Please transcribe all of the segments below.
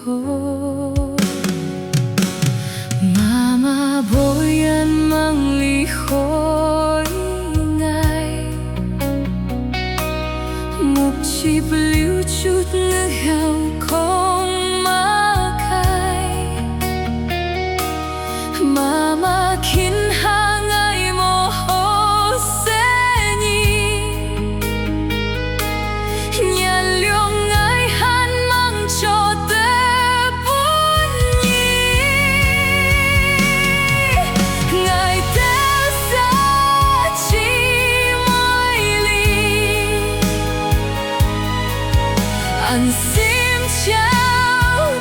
候，妈妈不愿梦里回来，目眭不留chút nước hào không mà khai，妈妈khiến hàng ngày mồ hôi sẽ nhì，nhận lượng ai hắn mang cho tê buồn nhì，ngày tết xa chỉ mỗi ly，安心chào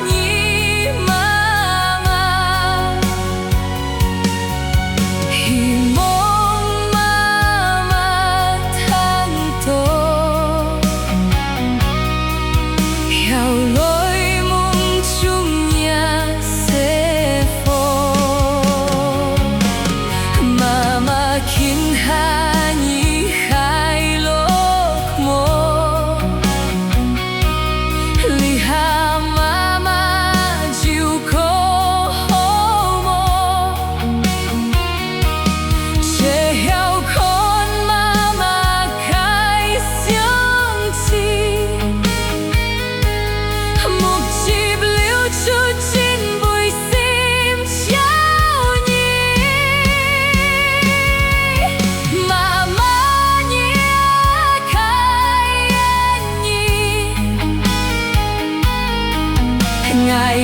你妈妈，希望妈妈tháng tổ，theo lối mong chung nhà sẽ phố，妈妈khiến hà nhi khai lúc mơ，离下妈妈就可好么，只要看妈妈开心起，目眭不留chút chín bụi sim chào nhỉ，妈妈你开眼nhỉ，ngày